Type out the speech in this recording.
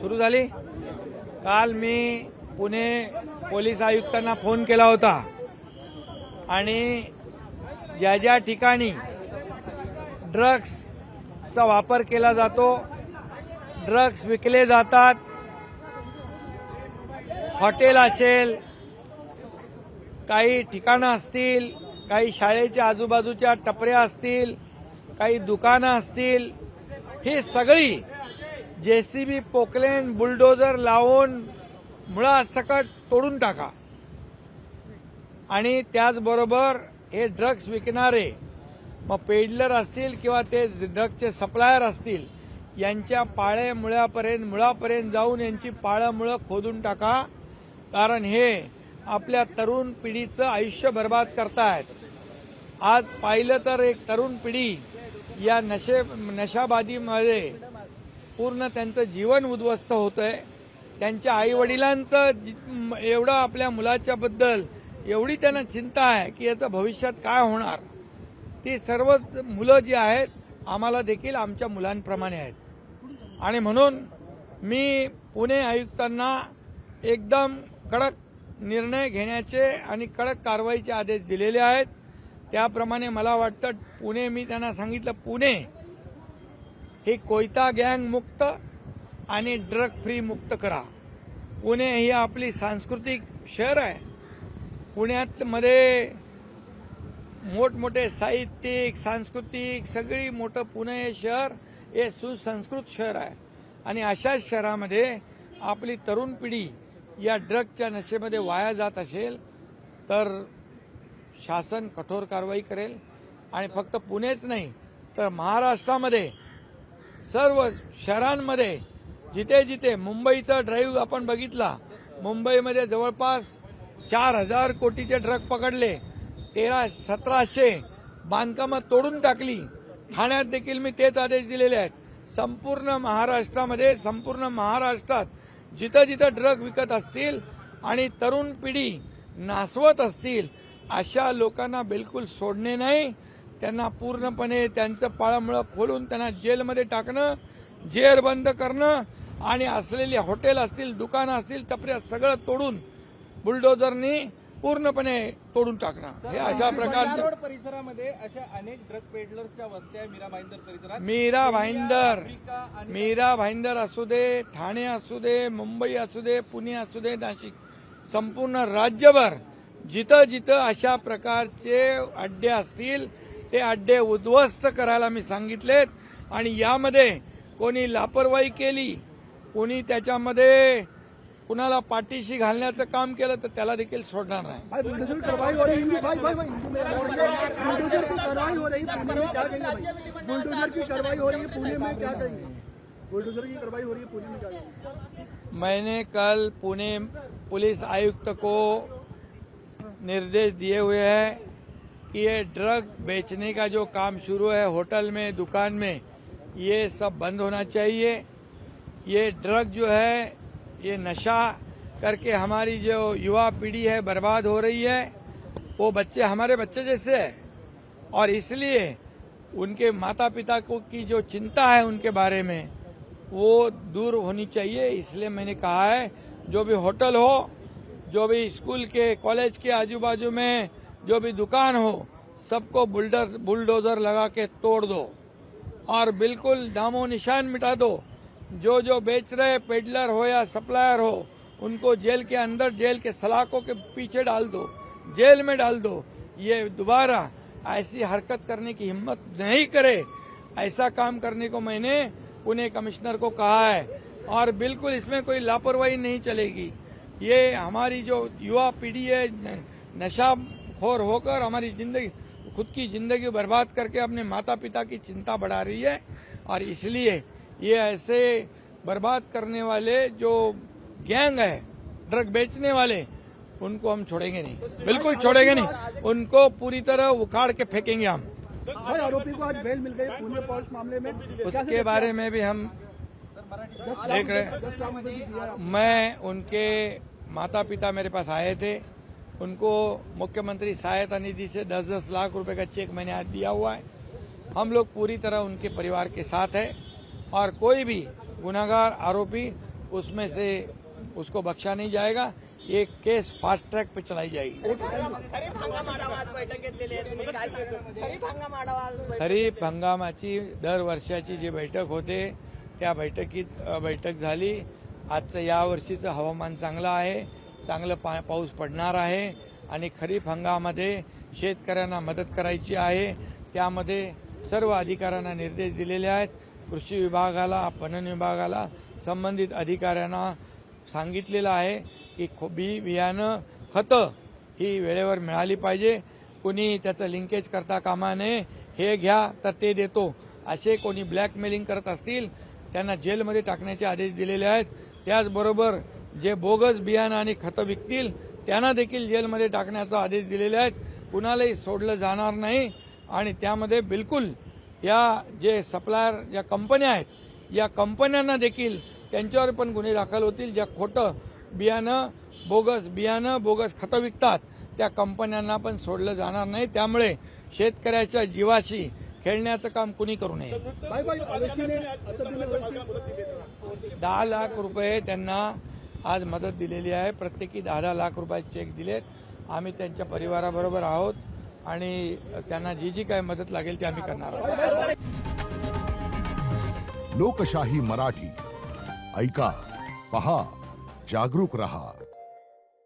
सुरू झाली. काल मी पुणे पोलीस आयुक्तांना फोन केला होता आणि ज्या ज्या ठिकाणी ड्रग्सचा वापर केला जातो, ड्रग्स विकले जातात, हॉटेल असेल, काही ठिकाणं असतील, काही शाळेच्या आजूबाजूच्या टपऱ्या असतील, काही दुकानं असतील, ही सगळी जेसीबी, पोकलेन, बुलडोजर लावून मुळासकट तोडून टाका. आणि त्याचबरोबर हे ड्रग्स विकणारे, मग पेडलर असतील किंवा ते ड्रग्सचे सप्लायर असतील, यांच्या मुळापर्यंत जाऊन यांची पाळंमुळं खोदून टाका. कारण हे आपल्या तरुण पिढीचं आयुष्य बर्बाद करतायत. आज पाहिलं तर एक तरुण पिढी या नशाबादीमध्ये पूर्ण त्यांचं जीवन उद्ध्वस्त होतंय. त्यांच्या आईवडिलांचं एवढं आपल्या मुलाच्या बद्दल एवढी त्यांना चिंता आहे की याचं भविष्यात काय होणार. ती सर्व मुलं जी आहेत आम्हाला देखील आमच्या मुलांप्रमाणे आहेत. आणि म्हणून मी पुणे आयुक्तांना एकदम कडक निर्णय घेण्याचे आणि कडक कारवाईचे आदेश दिलेले आहेत. त्याप्रमाणे मला वाटतं पुणे, मी त्यांना सांगितलं, पुणे ही कोयता गँग मुक्त आणि ड्रग फ्री मुक्त करा. पुणे ही आपली सांस्कृतिक शहर आहे. पुण्यामध्ये मोठमोठे साहित्यिक, सांस्कृतिक सगळी मोठं पुणे हे शहर हे सुसंस्कृत शहर आहे. आणि अशाच शहरामध्ये आपली तरुण पिढी या ड्रगच्या नशेमध्ये वाया जात असेल तर शासन कठोर कारवाई करेल. आणि फक्त पुणेच नाही तर महाराष्ट्रामध्ये सर्व शहरांमध्ये जिथे जिथे मुंबईचा ड्राईव्ह आपण बघितला, मुंबईमध्ये जवळपास 4,000 कोटीचे ड्रग पकडले, 1,700 बांधकामं तोडून टाकली. ठाण्यात देखील मी तेच आदेश दिलेले आहेत. संपूर्ण महाराष्ट्रात जिथं जिथं ड्रग विकत असतील आणि तरुण पिढी नासवत असतील अशा लोकांना बिलकुल सोडणे नाही. त्यांना पूर्णपणे त्यांचं पाळंमुळं खोलून त्यांना जेलमध्ये टाकणं, जेर बंद करणं आणि असलेली हॉटेल असतील, दुकानं असतील, टपऱ्या सगळं तोडून बुलडोजरनी पूर्णपणे तोडून टाकणं. हे अशा प्रकारच्या परिसरामध्ये अशा अनेक ड्रग पेडलर्सच्या वस्त्या मीरा भाईंदर परिसरात, मीरा भाईंदर असू दे, ठाणे असू दे, मुंबई असू दे, पुणे असू दे, नाशिक, संपूर्ण राज्यभर जिथं जिथं अशा प्रकारचे अड्डे असतील ते अड्डे उद्ध्वस्त करायला मी सांगितलेत. आणि यामध्ये कोणी लापरवाही केली, कोणी त्याच्यामध्ये कुणाला पाठीशी घालण्याचं काम केलं तर त्याला देखील सोडणार नाही. बुलडोजर की कार्रवाई हो रही है पुणे में, क्या कहेंगे? बुलडोजर की कार्रवाई हो रही है पुणे में, क्या कहेंगे? मैंने कल पुणे पुलिस आयुक्त को निर्देश दिए हुए हैं कि ये ड्रग बेचने का जो काम शुरू है होटल में, दुकान में, ये सब बंद होना चाहिए. ये ड्रग जो है ये नशा करके हमारी जो युवा पीढ़ी है बर्बाद हो रही है. वो बच्चे हमारे बच्चे जैसे है और इसलिए उनके माता पिता को की जो चिंता है उनके बारे में वो दूर होनी चाहिए. इसलिए मैंने कहा है जो भी होटल हो, जो भी स्कूल के, कॉलेज के आजू बाजू में जो भी दुकान हो, सबको बुलडोजर लगा के तोड़ दो और बिल्कुल नामो निशान मिटा दो. जो जो बेच रहे पेडलर हो या सप्लायर हो उनको जेल के अंदर, जेल के सलाखों के पीछे डाल दो, जेल में डाल दो. ये दोबारा ऐसी हरकत करने की हिम्मत नहीं करे. ऐसा काम करने को मैंने पुणे कमिश्नर को कहा है और बिल्कुल इसमें कोई लापरवाही नहीं चलेगी. ये हमारी जो युवा पीढ़ी है नशाखोर होकर हमारी जिंदगी, खुद की जिंदगी बर्बाद करके अपने माता पिता की चिंता बढ़ा रही है. और इसलिए ये ऐसे बर्बाद करने वाले जो गैंग है, ड्रग बेचने वाले, उनको हम छोड़ेंगे नहीं, बिल्कुल छोड़ेंगे नहीं. उनको पूरी तरह उखाड़ के फेंकेंगे हम. आरोपी को आज बेल मिल गई पुणे पॉश मामले में, उसके बारे में भी हम देख रहे हैं. मैं उनके माता पिता मेरे पास आए थे, उनको मुख्यमंत्री सहायता निधि से 10-10 लाख रुपए का चेक मैंने आज दिया हुआ है. हम लोग पूरी तरह उनके परिवार के साथ है और कोई भी गुनाहगार आरोपी उसमें से उसको बख्शा नहीं जाएगा। ये केस फास्ट ट्रैक पे चलाई जाएगी। खरीप हंगाम आढावा आज बैठक घेतलेली आहे, तुम्ही काय सांगाल? खरीप हंगाम आढावा आज बैठक- खरीप हंगामाची दर वर्षाची जी बैठक होते त्या बैठक झाली। आजचं यावर्षीचं हवामान चांगलं आहे, चांगलं पाऊस पडणार आहे आणि खरीप हंगामामध्ये शेतकऱ्यांना मदत करायची आहे। त्यामध्ये सर्व अधिकाऱ्यांना निर्देश दिलेले आहेत। कृषी विभागाला, पणन विभागाला, संबंधित अधिकाऱ्यांना सांगितलेलं आहे की बी बियाणं खतं ही वेळेवर मिळाली पाहिजे। कोणी त्याचं लिंकेज करता कामा नये, हे घ्या तर ते देतो असे कोणी ब्लॅकमेलिंग करत असतील त्यांना जेलमध्ये टाकण्याचे आदेश दिलेले आहेत। त्याचबरोबर जे बोगस बियाणं आणि खतं विकतील त्यांना देखील जेलमध्ये टाकण्याचा आदेश दिलेले आहेत। कुणालाही सोडलं जाणार नाही आणि त्यामध्ये बिलकुल या जे सप्लायर या कंपन्या आहेत या कंपन्यांना देखील त्यांच्यावर पण गुन्हे दाखल होतील। ज्या खोटं बियाणं, बोगस खतं विकतात त्या कंपन्यांना पण सोडलं जाणार नाही। त्यामुळे शेतकऱ्याच्या जीवाशी खेळण्याचं काम कुणी करू नये। 10 लाख रुपये त्यांना आज मदत दिलेली आहे। प्रत्येकी 10 लाख रुपयाचे चेक दिलेत। आम्ही त्यांच्या परिवाराबरोबर आहोत आणि त्यांना जी काही मदत लागेल ती आम्ही करणार आहोत। लोकशाही मराठी ऐका, पहा, जागरूक रहा।